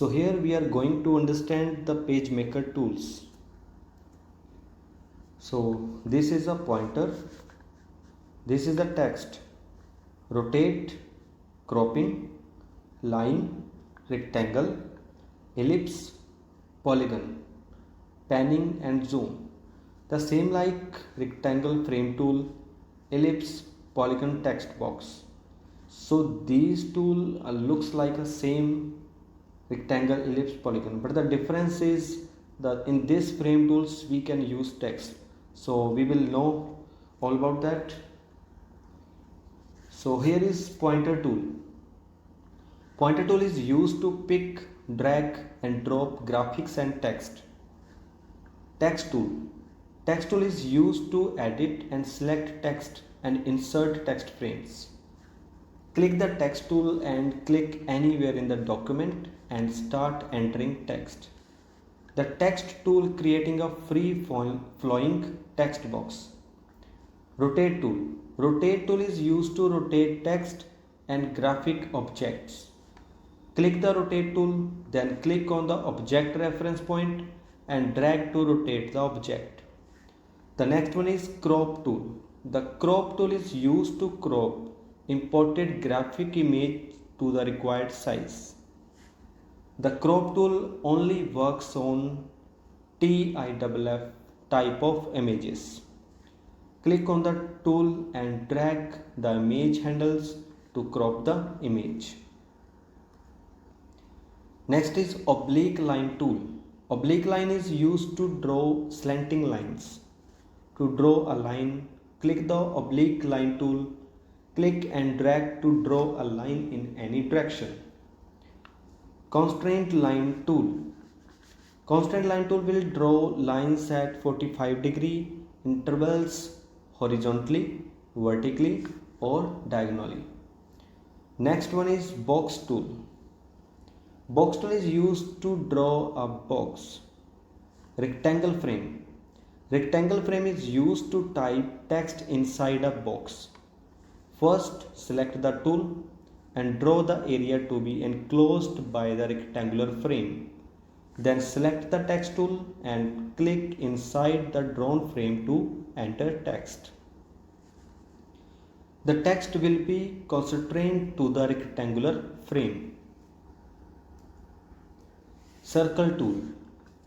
So here we are going to understand the page maker tools. So this is a pointer, this is the text, rotate, cropping, line, rectangle, ellipse, polygon, panning and zoom. The same like rectangle frame tool, ellipse, polygon text box. So these tool looks like a same rectangle, ellipse, polygon, but the difference is that in this frame tools we can use text. So we will know all about that. So here is pointer tool. Pointer tool is used to pick, drag and drop graphics and text. Text tool. Text tool is used to edit and select text and insert text frames. Click the text tool and click anywhere in the document and start entering text. The text tool creating a free flowing text box. Rotate tool. Rotate tool is used to rotate text and graphic objects. Click the rotate tool, then click on the object reference point and drag to rotate the object. The next one is crop tool. The crop tool is used to crop imported graphic image to the required size. The crop tool only works on TIFF type of images. Click on the tool and drag the image handles to crop the image. Next is oblique line tool. Oblique line is used to draw slanting lines. To draw a line, click the oblique line tool. Click and drag to draw a line in any direction. Constraint line tool. Constraint line tool will draw lines at 45-degree intervals horizontally, vertically or diagonally. Next one is box tool. Box tool is used to draw a box. Rectangle frame. Rectangle frame is used to type text inside a box. First, select the tool and draw the area to be enclosed by the rectangular frame. Then select the text tool and click inside the drawn frame to enter text. The text will be constrained to the rectangular frame. Circle tool.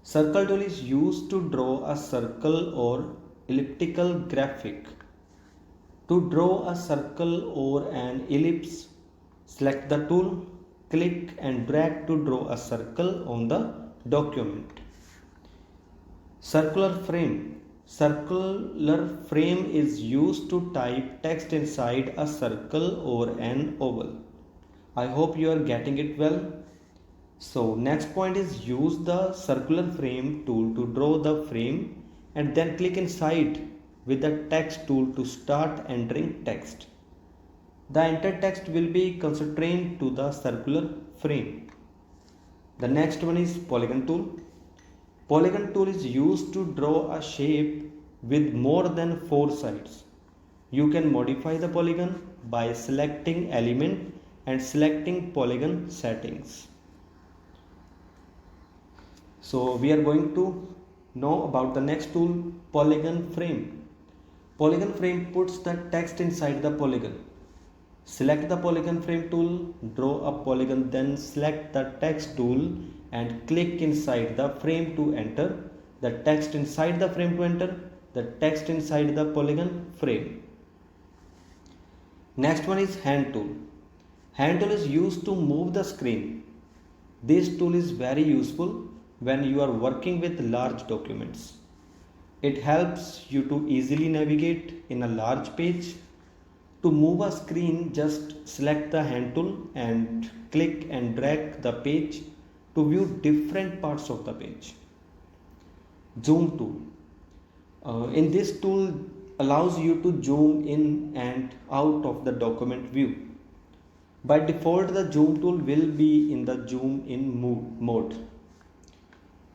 Circle tool is used to draw a circle or elliptical graphic. To draw a circle or an ellipse, select the tool, click and drag to draw a circle on the document. Circular frame. Circular frame is used to type text inside a circle or an oval. I hope you are getting it well. So next point is use the circular frame tool to draw the frame and then click inside with the text tool to start entering text. The entered text will be constrained to the circular frame. The next one is polygon tool. Polygon tool is used to draw a shape with more than 4 sides. You can modify the polygon by selecting element and selecting polygon settings. So we are going to know about the next tool, polygon frame. Polygon frame puts the text inside the polygon. Select the polygon frame tool, draw a polygon, then select the text tool and click inside the frame to enter the text inside the frame to enter the text inside the polygon frame. Next one is hand tool. Hand tool is used to move the screen. This tool is very useful when you are working with large documents. It helps you to easily navigate in a large page. To move a screen, just select the hand tool and click and drag the page to view different parts of the page. Zoom tool. In this tool allows you to zoom in and out of the document view. By default, the zoom tool will be in the zoom in mode.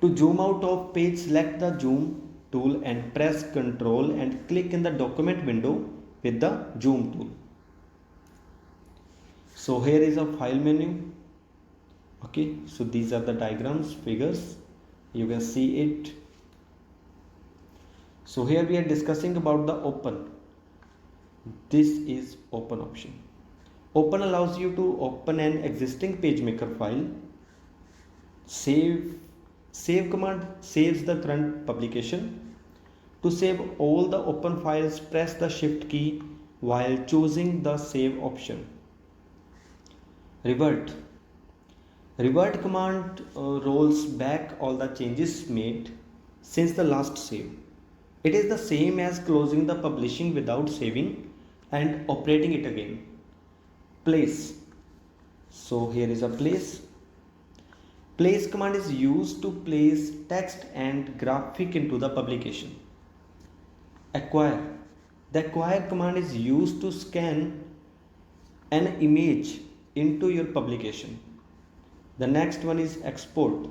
To zoom out of page, select the zoom tool and press Ctrl and click in the document window with the zoom tool. So here is a file menu. Okay, so these are the diagrams, figures, you can see it. So here we are discussing about the open. This is open option. Open allows you to open an existing PageMaker file. Save command saves the current publication. To save all the open files, press the shift key while choosing the save option. Revert. Revert command rolls back all the changes made since the last save. It is the same as closing the publishing without saving and operating it again. Place. So here is a place. Place command is used to place text and graphic into the publication. Acquire. The acquire command is used to scan an image into your publication. The next one is export.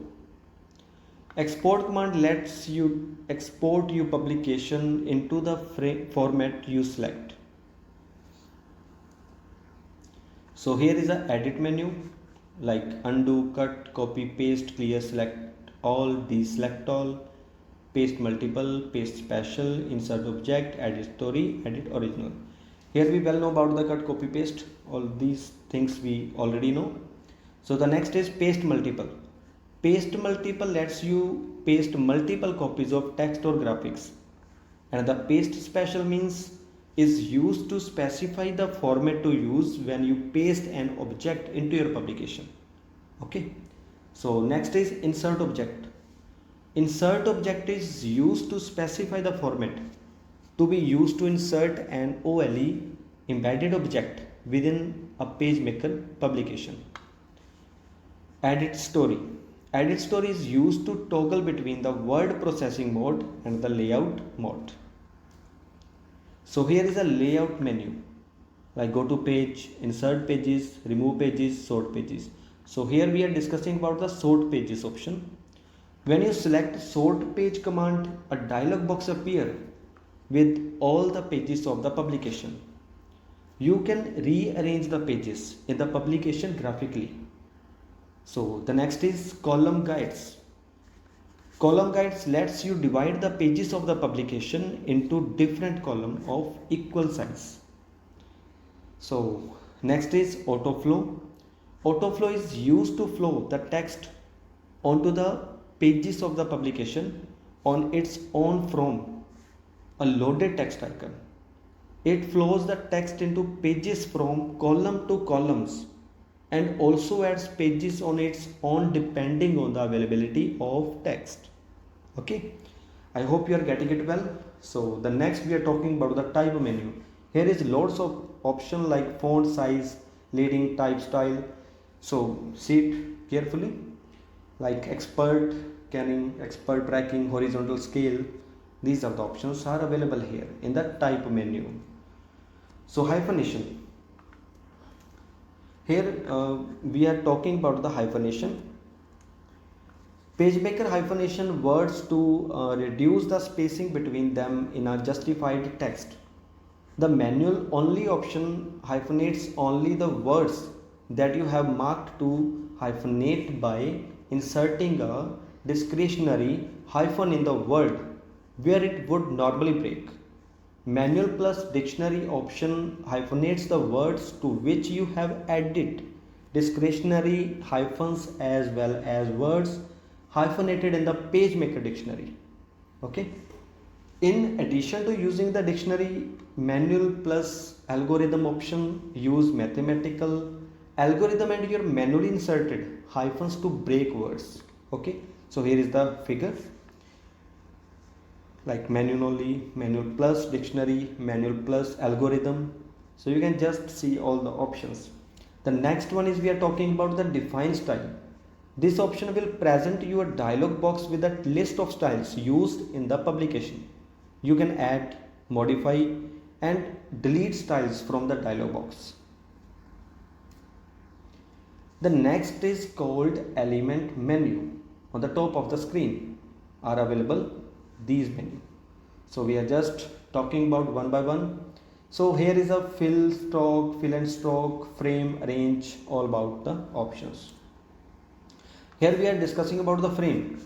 Export command lets you export your publication into the format you select. So here is a edit menu like undo, cut, copy, paste, clear, select all, deselect all, paste multiple, paste special, insert object, edit story, edit original. Here we well know about the cut, copy, paste. All these things we already know. So the next is paste multiple. Paste multiple lets you paste multiple copies of text or graphics. And the paste special means is used to specify the format to use when you paste an object into your publication. Okay. So next is insert object. Insert object is used to specify the format to be used to insert an OLE embedded object within a PageMaker publication. Edit story. Edit story is used to toggle between the word processing mode and the layout mode. So here is a layout menu, like go to page, insert pages, remove pages, sort pages. So here we are discussing about the sort pages option. When you select sort page command, a dialog box appears with all the pages of the publication. You can rearrange the pages in the publication graphically. So the next is column guides. Column guides lets you divide the pages of the publication into different columns of equal size. So next is autoflow. Autoflow is used to flow the text onto the pages of the publication on its own from a loaded text icon. It flows the text into pages from column to columns and also adds pages on its own depending on the availability of text. Okay, I hope you are getting it well. So the next we are talking about the type menu. Here is lots of options like font size, leading, type, style. So see it carefully, like expert scanning, expert tracking, horizontal scale. These are the options are available here in the type menu. So hyphenation. Here we are talking about the hyphenation. PageMaker hyphenation words to reduce the spacing between them in a justified text. The manual only option hyphenates only the words that you have marked to hyphenate by inserting a discretionary hyphen in the word where it would normally break. Manual plus dictionary option hyphenates the words to which you have added discretionary hyphens as well as words hyphenated in the PageMaker dictionary. Okay. In addition to using the dictionary, manual plus algorithm option use mathematical algorithm and your manually inserted hyphens to break words. Okay. So here is the figure. Like manual only, manual plus dictionary, manual plus algorithm. So you can just see all the options. The next one is we are talking about the define style. This option will present you a dialog box with a list of styles used in the publication. You can add, modify and delete styles from the dialog box. The next is called element menu. On the top of the screen are available these menu. So we are just talking about one by one. So here is a fill and stroke, frame, arrange, all about the options. Here we are discussing about the frame.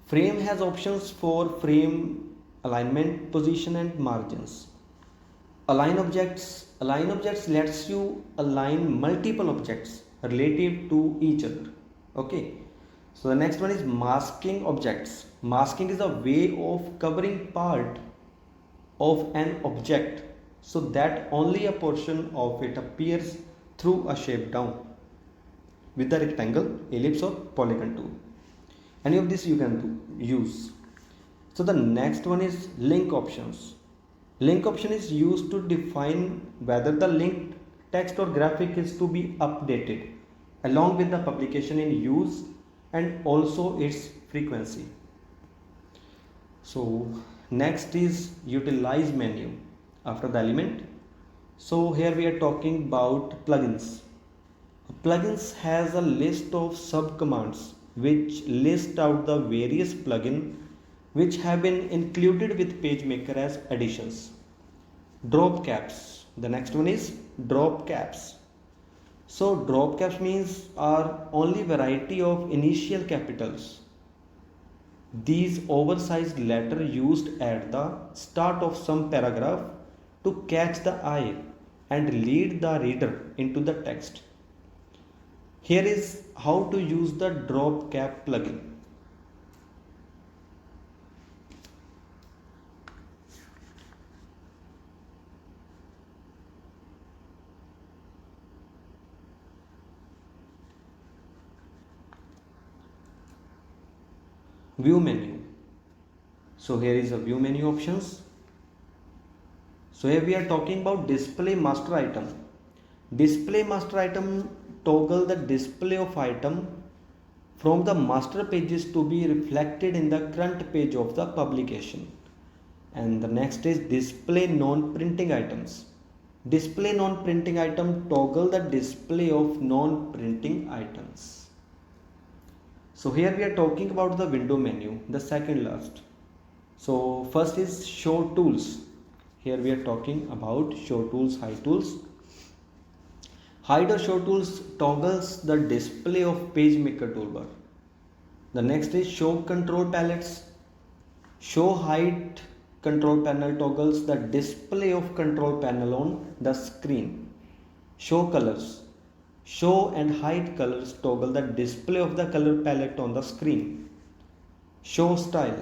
Frame has options for frame alignment, position and margins. Align objects lets you align multiple objects relative to each other. Okay. So the next one is masking objects. Masking is a way of covering part of an object so that only a portion of it appears through a shape down with the rectangle, ellipse or polygon tool. Any of this you can use. So the next one is link options. Link option is used to define whether the linked text or graphic is to be updated along with the publication in use and also its frequency. So next is utilize menu after the element. So here we are talking about plugins. Plugins has a list of subcommands which list out the various plugins which have been included with PageMaker as additions. Drop caps. The next one is drop caps. So drop caps means are only variety of initial capitals. These oversized letter used at the start of some paragraph to catch the eye and lead the reader into the text. Here is how to use the drop cap plugin. View menu. So here is a view menu options. So here we are talking about display master item. Display master item toggle the display of item from the master pages to be reflected in the current page of the publication. And the next is display non-printing items. Display non-printing item toggle the display of non-printing items. So here we are talking about the window menu, the second last. So first is show tools. Here we are talking about show tools, hide tools. Hide or show tools toggles the display of PageMaker toolbar. The next is show control palettes. Show hide control panel toggles the display of control panel on the screen. Show colors. Show and hide colors toggle the display of the color palette on the screen. Show style.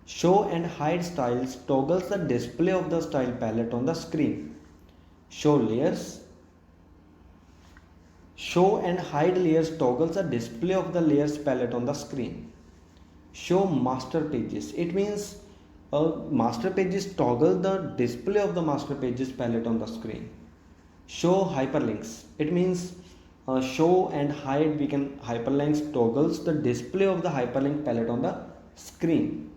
Show and hide styles toggles the display of the style palette on the screen. Show layers. Show and hide layers toggles the display of the layers palette on the screen. Show master pages. It means master pages toggle the display of the master pages palette on the screen. Show hyperlinks. It means show and hide hyperlinks toggles the display of the hyperlink palette on the screen.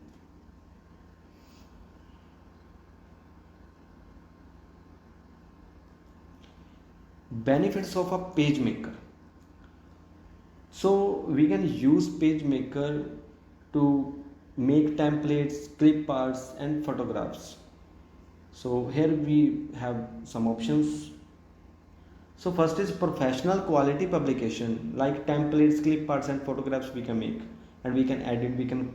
Benefits of a page maker. So we can use PageMaker to make templates, clip arts and photographs. So here we have some options. So first is professional quality publication, like templates, clip arts and photographs we can make, and we can edit, we can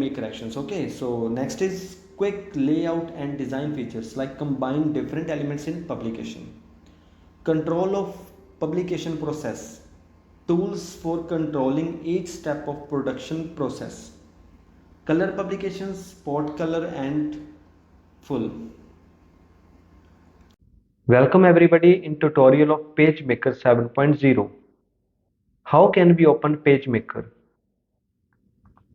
make corrections. Okay, so next is quick layout and design features, like combine different elements in publication. Control of publication process, tools for controlling each step of production process. Color publications, spot color and full. Welcome everybody in tutorial of PageMaker 7.0. How can we open PageMaker?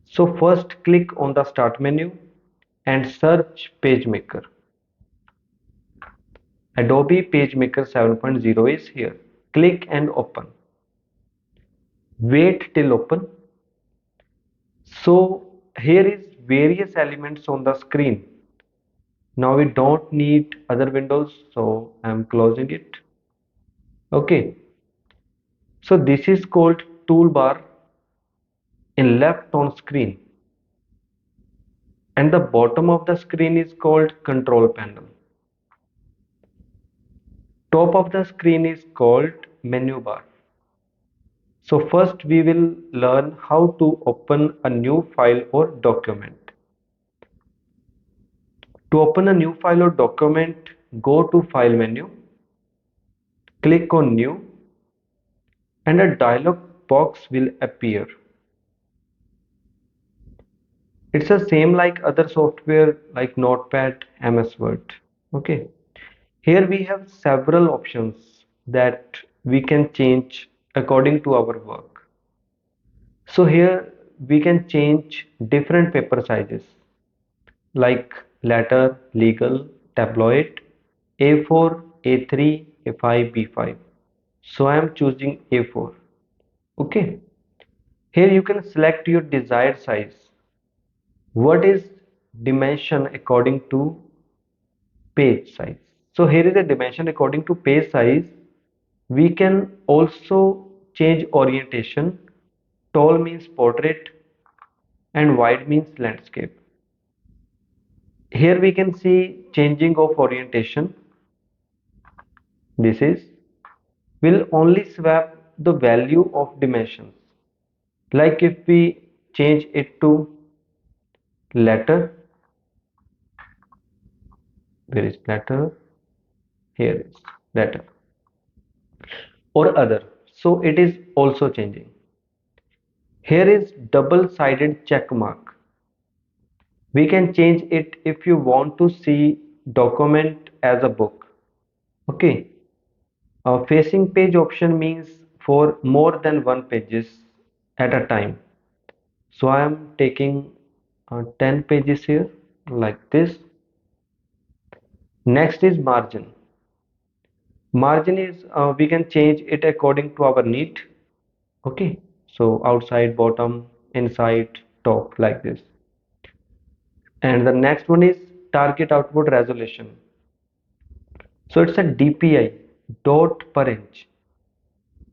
So first click on the start menu and search PageMaker. Adobe PageMaker 7.0 is here. Click and open. Wait till open. So here is various elements on the screen. Now we don't need other windows, so I am closing it. Okay. So this is called toolbar in left on screen. And the bottom of the screen is called control panel. Top of the screen is called menu bar. So first we will learn how to open a new file or document. To open a new file or document, go to File menu, click on New, and a dialog box will appear. It's the same like other software like Notepad, MS Word. Okay. Here we have several options that we can change according to our work. So here we can change different paper sizes like letter, legal, tabloid, A4, A3, A5, B5. So I am choosing A4. Okay. Here you can select your desired size. What is dimension according to page size? So here is a dimension according to page size. We can also change orientation. Tall means portrait and wide means landscape. Here we can see changing of orientation. This is will only swap the value of dimensions. Like if we change it to letter, where is letter? Here is letter or other. So it is also changing. Here is double-sided check mark. We can change it if you want to see document as a book. Okay. A facing page option means for more than one pages at a time. So I am taking 10 pages here like this. Next is margin. Margin is we can change it according to our need. Okay. So outside, bottom, inside, top like this. And the next one is target output resolution. So it's a DPI, dot per inch.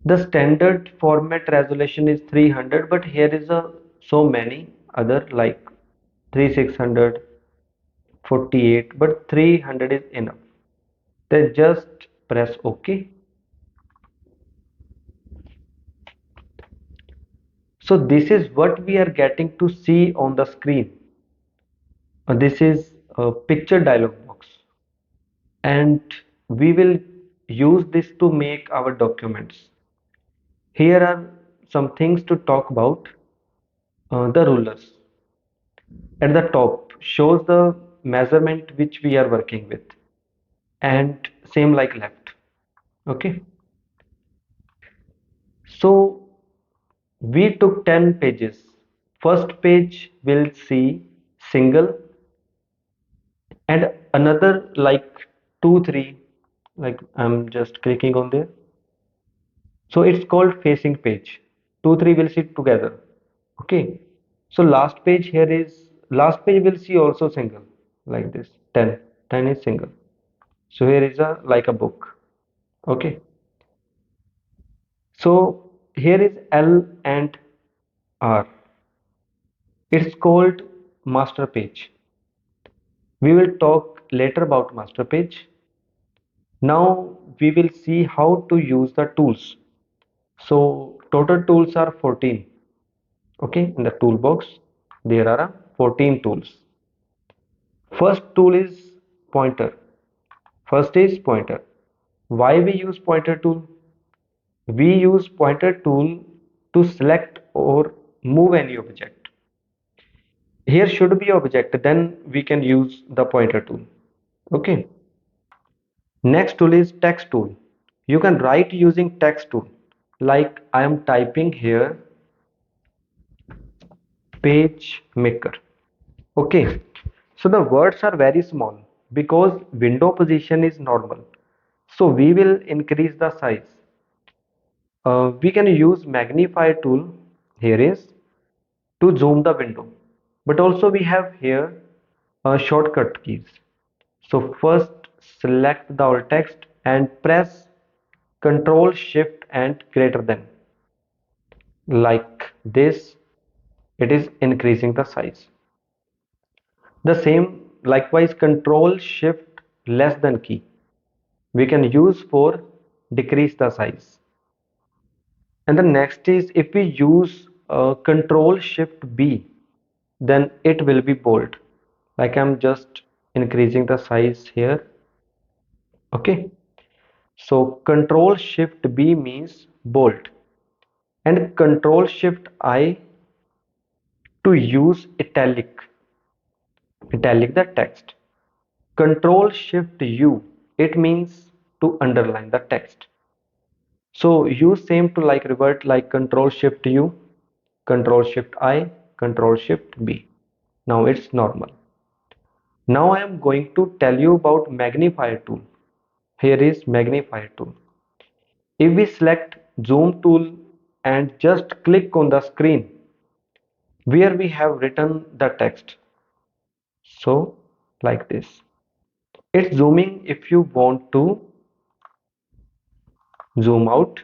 The standard format resolution is 300, but here is a so many other like 3600, 48, but 300 is enough. Then just press OK. So this is what we are getting to see on the screen. This is a picture dialog box, and we will use this to make our documents. Here are some things to talk about. The rulers at the top shows the measurement which we are working with, and same like left. Okay, so we took 10 pages. First page will see single, and another like 2 3, like I'm just clicking on there. So it's called facing page. 2 3 will sit together. Okay. So last page here is last page will see also single like this. 10 is single. So here is a like a book. Okay. So here is L and R. It's called master page. We will talk later about master page. Now we will see how to use the tools. So total tools are 14. Okay, in the toolbox there are 14 tools. First tool is pointer. First is pointer. Why we use pointer tool? We use pointer tool to select or move any object. Here should be object, then we can use the pointer tool. Okay. Next tool is text tool. You can write using text tool. Like I am typing here page maker. Okay, so the words are very small because window position is normal. So we will increase the size. We can use magnify tool here is to zoom the window. But also we have here shortcut keys. So first select the alt text and press Control Shift and greater than. Like this, it is increasing the size. The same likewise Control Shift less than key we can use for decrease the size. And the next is if we use Control Shift B, then it will be bold. Like I'm just increasing the size here. Okay. So Control Shift B means bold, and Control Shift I to use italic the text. Control Shift U, it means to underline the text. So use same to like revert like Control Shift U, Control Shift I, Control Shift B. Now it's normal. Now I am going to tell you about magnifier tool. Here is magnifier tool. If we select zoom tool and just click on the screen where we have written the text. So like this. It's zooming if you want to zoom out,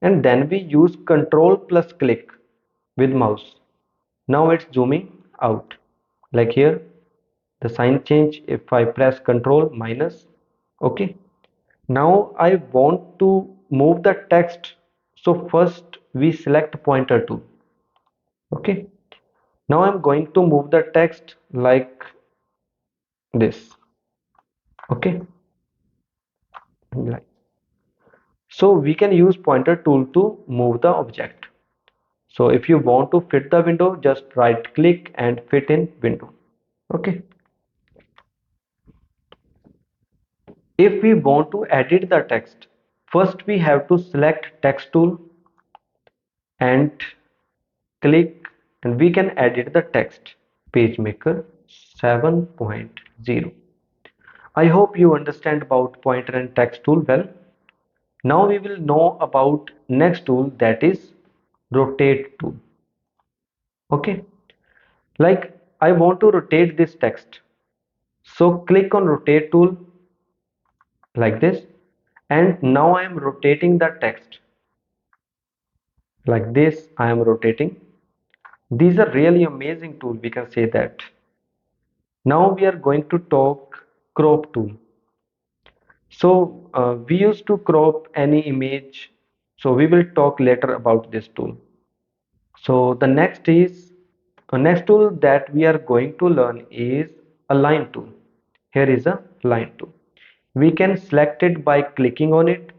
and then we use control plus click with mouse. Now it's zooming out. Like here, the sign change if I press control minus. Okay. Now I want to move the text. So first we select pointer tool. Okay. Now I'm going to move the text like this. Okay. Like. So we can use pointer tool to move the object. So if you want to fit the window, just right click and fit in window. Okay. If we want to edit the text, first we have to select text tool and click, and we can edit the text. PageMaker 7.0. I hope you understand about pointer and text tool well. Now we will know about next tool, that is rotate tool. Okay. Like I want to rotate this text. So click on rotate tool like this, and now I am rotating the text like this. I am rotating. These are really amazing tool, we can say that. Now we are going to talk crop tool. So we used to crop any image, so we will talk later about this tool. So the next tool that we are going to learn is a line tool. Here is a line tool. We can select it by clicking on it.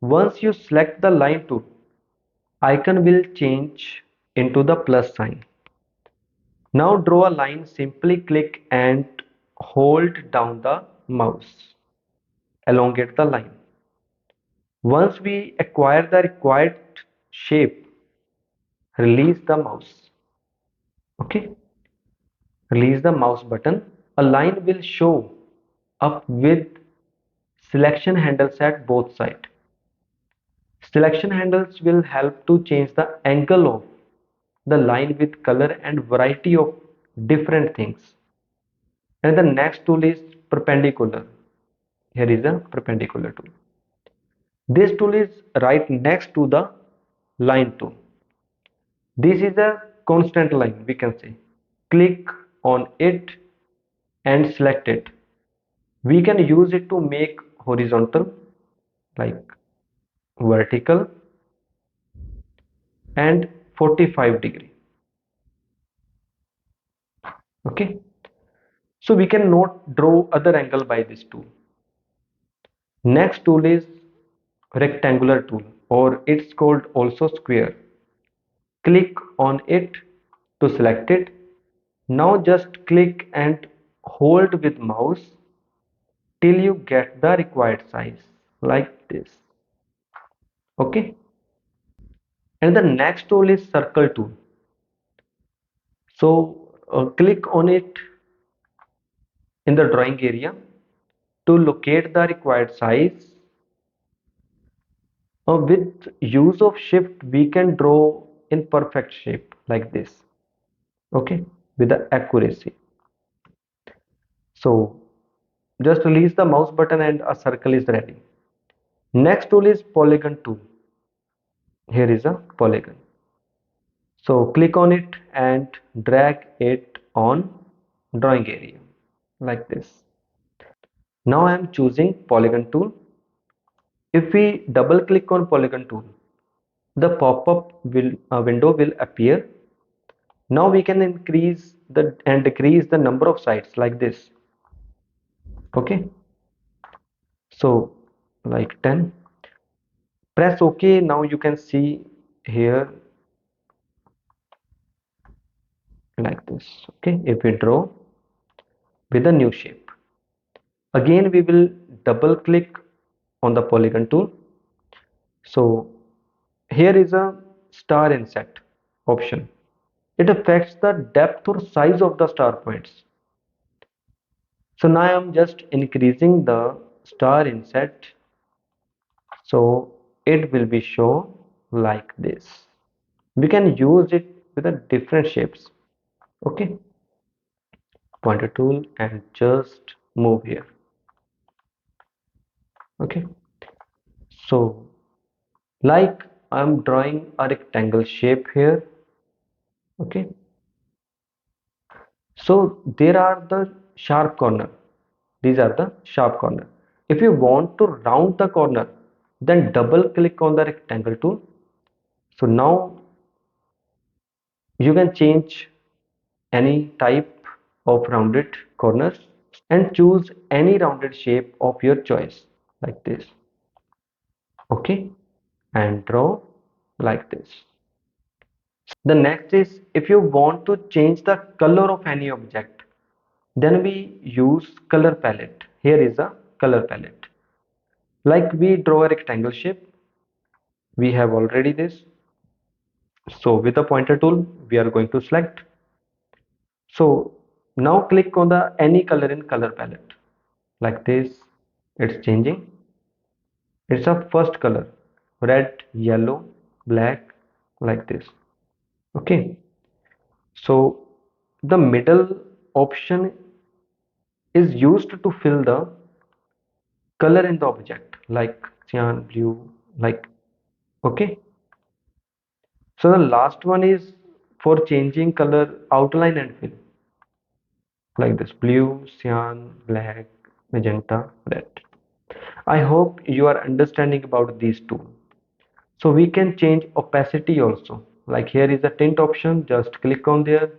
Once you select the line tool, icon will change into the plus sign. Now draw a line, simply click and hold down the mouse. Elongate the line. Once we acquire the required shape, release the mouse. Okay, release the mouse button. A line will show up with selection handles at both sides. Selection handles will help to change the angle of the line with color and variety of different things. And the next tool is perpendicular. Here is a perpendicular tool. This tool is right next to the line tool. This is a constant line, we can say. Click on it and select it. We can use it to make horizontal, like vertical, and 45-degree. Okay. So we can not draw other angle by this tool. Next tool is rectangular tool, or it's called also square. Click on it to select it. Now just click and hold with mouse till you get the required size like this. Okay. And the next tool is circle tool. So click on it in the drawing area to locate the required size. With use of shift we can draw in perfect shape like this. Okay, with the accuracy. So just release the mouse button and a circle is ready. Next tool is polygon tool. Here is a polygon. So click on it and drag it on drawing area like this. Now I am choosing polygon tool. If we double click on polygon tool, the pop-up will window will appear. Now we can increase the and decrease the number of sites like this. Okay, so like 10. Press OK. Now you can see here like this. Okay, if we draw with a new shape, again we will double click on the polygon tool. So here is a star inset option. It affects the depth or size of the star points. So now I am just increasing the star inset, so it will be shown like this. We can use it with the different shapes. Okay, pointer tool and just move here. Okay, so like I'm drawing a rectangle shape here. Okay, so there are the sharp corner. These are the sharp corner. If you want to round the corner, then double click on the rectangle tool. So now you can change any type of rounded corners and choose any rounded shape of your choice like this. Okay, and draw like this. The next is if you want to change the color of any object, then we use color palette. Here is a color palette. Like we draw a rectangle shape, we have already this. So with the pointer tool, we are going to select. So now click on the any color in color palette like this. It's changing. It's a first color, red, yellow, black, like this. Okay. So the middle option is used to fill the color in the object like cyan, blue, like okay. So the last one is for changing color outline and fill like this blue, cyan, black, magenta, red. I hope you are understanding about these two. So we can change opacity also. Like here is the tint option, just click on there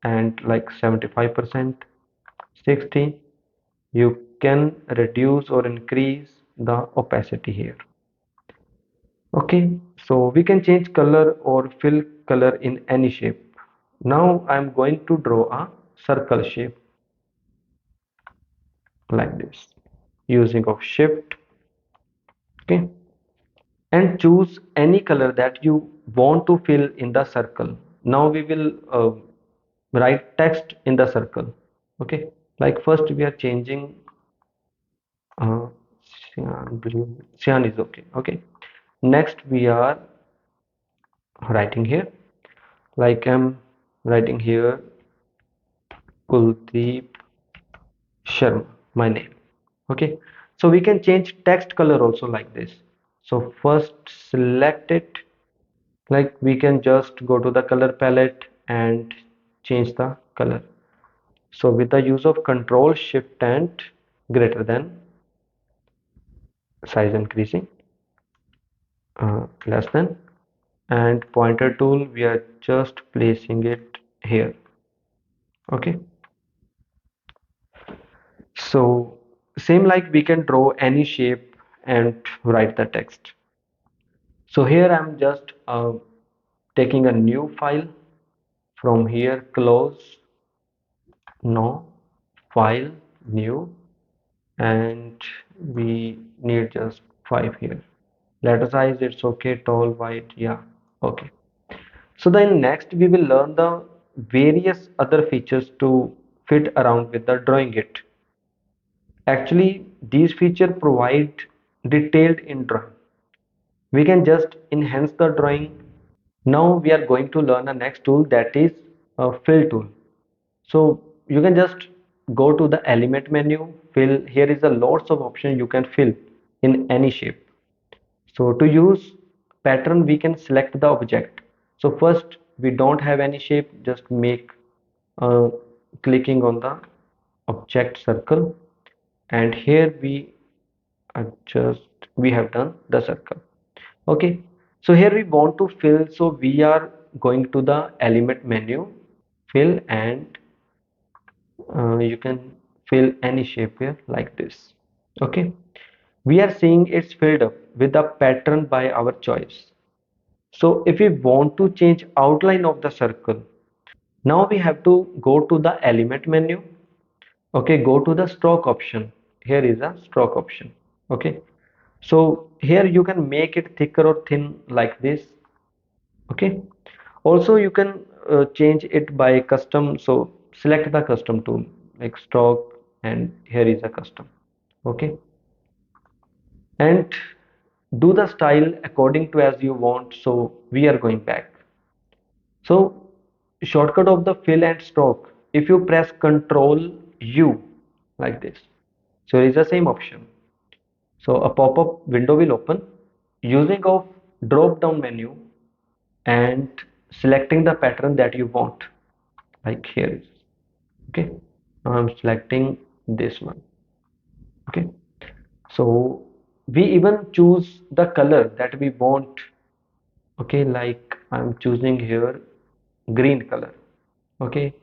and like 75%, 60. You can reduce or increase the opacity here. Okay, so we can change color or fill color in any shape. Now I'm going to draw a circle shape like this using of shift. Okay, and choose any color that you want to fill in the circle. Now we will write text in the circle. Okay, like first we are changing uh, cyan, blue. Cyan is okay. Okay, next we are writing here, like I'm writing here Kuldeep Sharma, my name. Okay, so we can change text color also like this. So first select it, like we can just go to the color palette and change the color. So with the use of control shift and greater than, size increasing, less than, and pointer tool, we are just placing it here. Okay, so same like we can draw any shape and write the text. So here I'm just taking a new file from here, close, no, file, new, and we need just 5 here. Letter size, it's okay, tall, wide, yeah, okay. So then next we will learn the various other features to fit around with the drawing it. Actually, these features provide detailed in drawing. We can just enhance the drawing. Now we are going to learn the next tool, that is a fill tool. So you can just go to the element menu, fill. Here is a lots of options you can fill in any shape. So to use pattern, we can select the object. So first we don't have any shape, just make clicking on the object circle, and here we adjust, we have done the circle. Okay, So here we want to fill, so we are going to the element menu, fill, and you can fill any shape here like this. Okay, we are seeing it's filled up with a pattern by our choice. So if we want to change outline of the circle, now we have to go to the element menu. Okay, go to the stroke option. Here is a stroke option. Okay, so here you can make it thicker or thin like this. Okay, also you can change it by custom. So select the custom tool like stroke, and here is a custom. Okay, and do the style according to as you want. So we are going back. So shortcut of the fill and stroke, if you press Ctrl U like this, so it is the same option. So a pop-up window will open using of drop down menu and selecting the pattern that you want, like here is. Okay, now I'm selecting this one. Okay, so we even choose the color that we want. Okay, like I'm choosing here green color. Okay,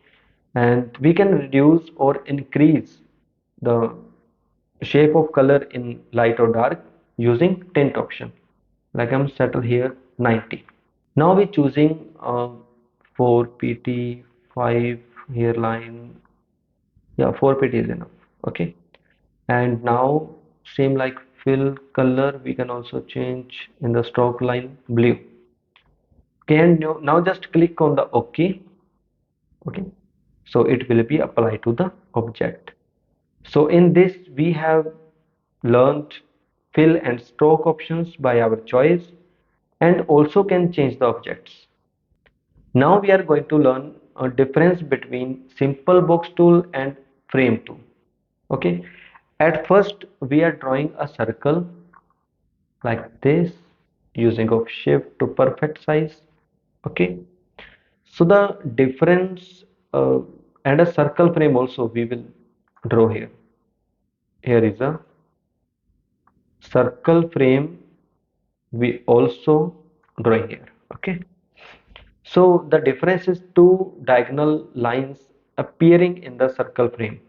and we can reduce or increase the shape of color in light or dark using tint option. Like I'm settle here 90. Now we're choosing 4 pt 5 hairline. Yeah, 4 pt is enough. Okay, and now same like fill color, we can also change in the stroke line blue. Can you now just click on the OK. Okay, so it will be applied to the object. So in this we have learned fill and stroke options by our choice, and also can change the objects. Now we are going to learn a difference between simple box tool and frame tool. Okay, at first we are drawing a circle like this using of shift to perfect size. Okay, so the difference, and a circle frame also we will draw here. Here is a circle frame we also drawing here. Okay, so the difference is two diagonal lines appearing in the circle frame.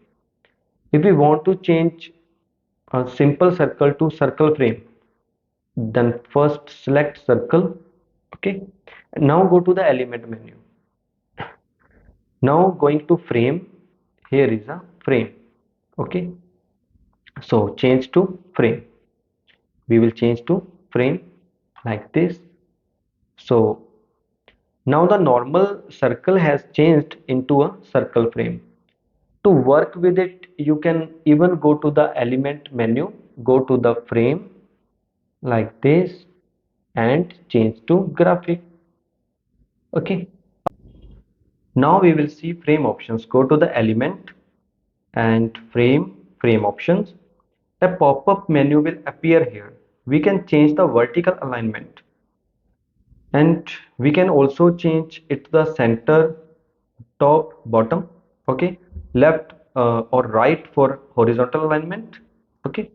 If we want to change a simple circle to circle frame, then first select circle. Okay, now go to the element menu. Now going to frame, here is a frame. Okay, so change to frame, we will change to frame like this. So now the normal circle has changed into a circle frame. To work with it, you can even go to the element menu, go to the frame like this, and change to graphic. Okay, now we will see frame options. Go to the element and frame options. A pop-up menu will appear here. We can change the vertical alignment, and we can also change it to the center, top, bottom. Okay, left or right for horizontal alignment. Okay,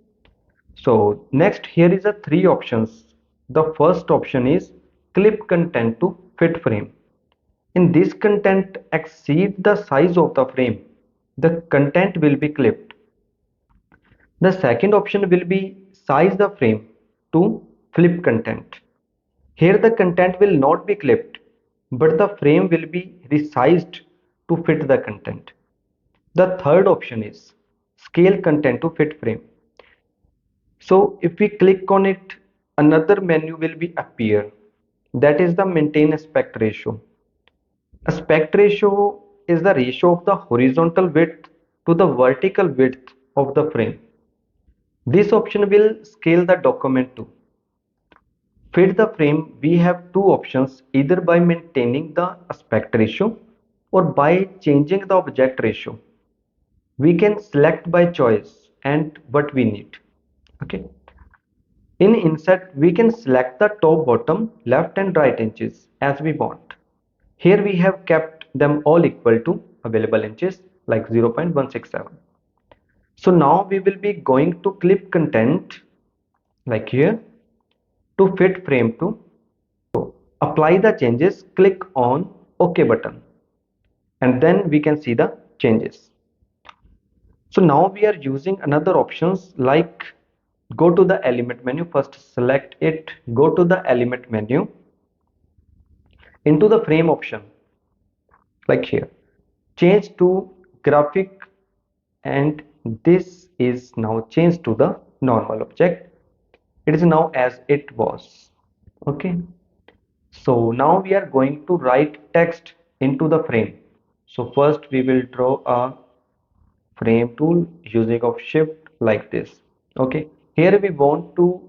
so next here is a three options. The first option is clip content to fit frame. In this content exceed the size of the frame, the content will be clipped. The second option will be size the frame to flip content. Here the content will not be clipped, but the frame will be resized to fit the content. The third option is scale content to fit frame. So if we click on it, another menu will be appear. That is the maintain aspect ratio. Aspect ratio is the ratio of the horizontal width to the vertical width of the frame. This option will scale the document to fit the frame. We have two options, either by maintaining the aspect ratio or by changing the object ratio. We can select by choice and what we need. Okay. In insert, we can select the top, bottom, left and right inches as we want. Here we have kept them all equal to available inches like 0.167. So now we will be going to clip content like here to fit frame to. apply the changes, click on OK button, and then we can see the changes. So now we are using another options like go to the element menu, first select it, go to the element menu, into the frame option, like here, change to graphic, and this is now changed to the normal object. It is now as it was. Okay, so now we are going to write text into the frame. So first we will draw a frame tool using of shift like this. Okay, here we want to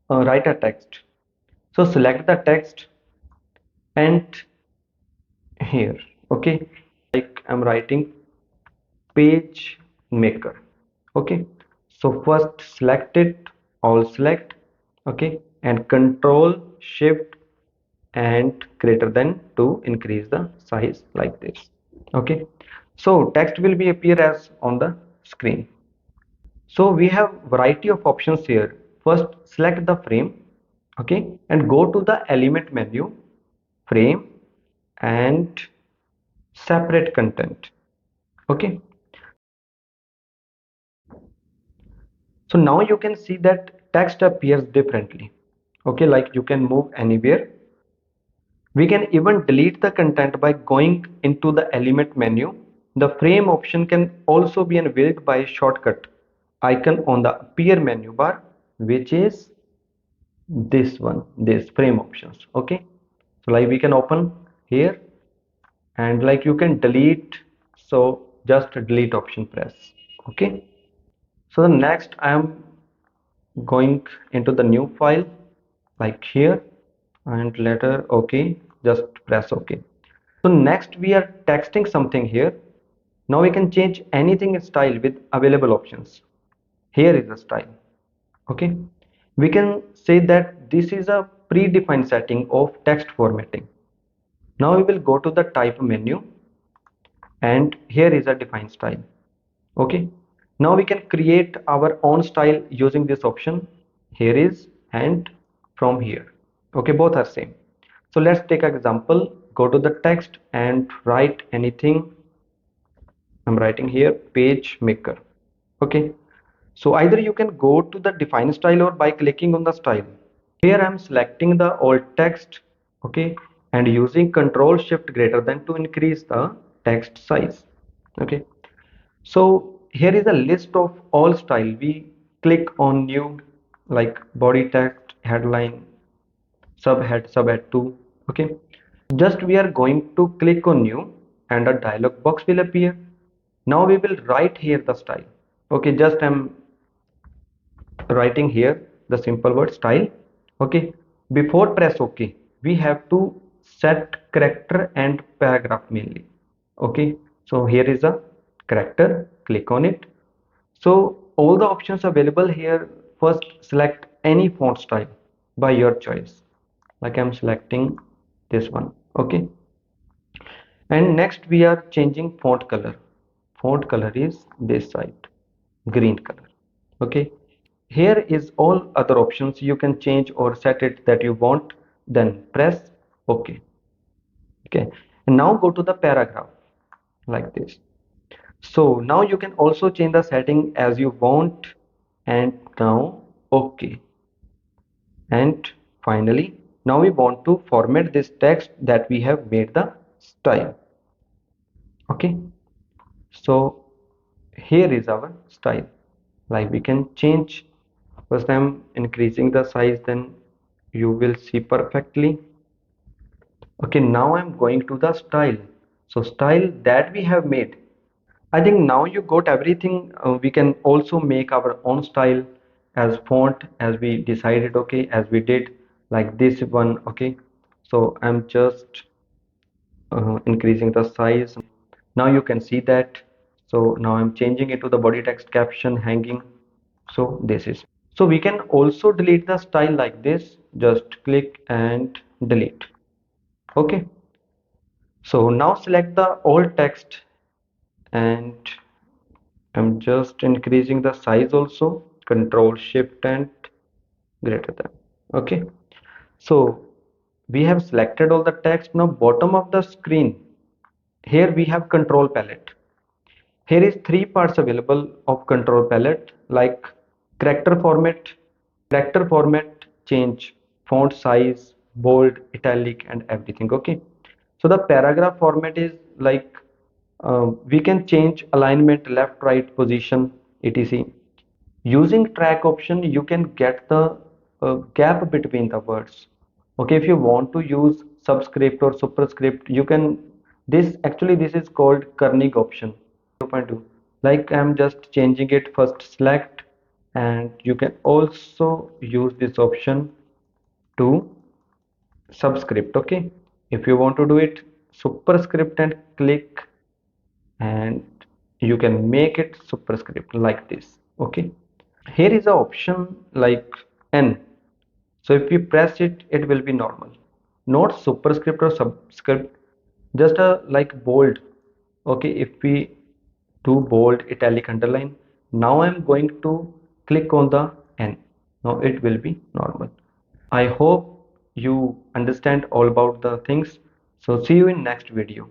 write a text, so select the text, and here, okay, like I'm writing page maker. Okay, so first select it, all select. Okay, and control shift and greater than to increase the size like this. Okay, so text will be appear as on the screen. So we have variety of options here. First select the frame, okay, and go to the element menu, frame, and separate content. Okay, so now you can see that text appears differently. Okay, like you can move anywhere. We can even delete the content by going into the element menu. The frame option can also be unveiled by a shortcut icon on the appear menu bar, which is this one, this frame options. Okay, so like we can open here, and like you can delete, so just delete option press. Okay, so the next I am going into the new file, like here, and later okay, just press OK. So next we are texting something here. Now we can change anything in style with available options. Here is the style. Okay, we can say that this is a predefined setting of text formatting. Now we will go to the type menu, and here is a defined style. Okay, now we can create our own style using this option. Here is, and from here. Okay, both are same. So let's take an example. Go to the text and write anything. I'm writing here page maker. Okay, so either you can go to the define style or by clicking on the style. Here I'm selecting the alt text. Okay, and using control shift greater than to increase the text size. Okay, so here is a list of all style. We click on new, like body text, headline, subhead, subhead 2. Okay, just we are going to click on new, and a dialog box will appear. Now we will write here the style. Okay, just I'm writing here the simple word style. Okay, before press OK, we have to set character and paragraph mainly. Okay, so here is a character, click on it. So all the options available here. First select any font style by your choice, like I'm selecting this one. Okay, and next we are changing font color. Font color is this side, green color. Okay, here is all other options. You can change or set it that you want, then press OK. Okay, and now go to the paragraph like this. So now you can also change the setting as you want, and now OK. And finally, now we want to format this text that we have made the style. Okay, so here is our style. Like we can change. First I'm increasing the size, then you will see perfectly. Okay, now I'm going to the style. So style that we have made, I think now you got everything. We can also make our own style as font as we decided. Okay, as we did like this one. Okay, so I'm just increasing the size. Now you can see that. So now I'm changing it to the body text, caption, hanging. So this is, so we can also delete the style like this. Just click and delete. Okay, so now select the alt text, and I'm just increasing the size also, control shift and greater than. Okay, so We have selected all the text. Now bottom of the screen, here we have control palette. Here is three parts available of control palette, like character format change, font size, bold, italic, and everything. Okay. So the paragraph format is like we can change alignment, left, right, position, etc. Using track option, you can get the gap between the words. Okay, if you want to use subscript or superscript, you can. This is called kerning option. 0.2. Like I'm just changing it first select, and you can also use this option to subscript. Okay, if you want to do it superscript and click, and you can make it superscript like this. Okay, here is the option like n. So if we press it, it will be normal, not superscript or subscript, just a like bold. Okay, if we do bold, italic, underline, now I'm going to click on the n. Now it will be normal. I hope you understand all about the things. So see you in next video.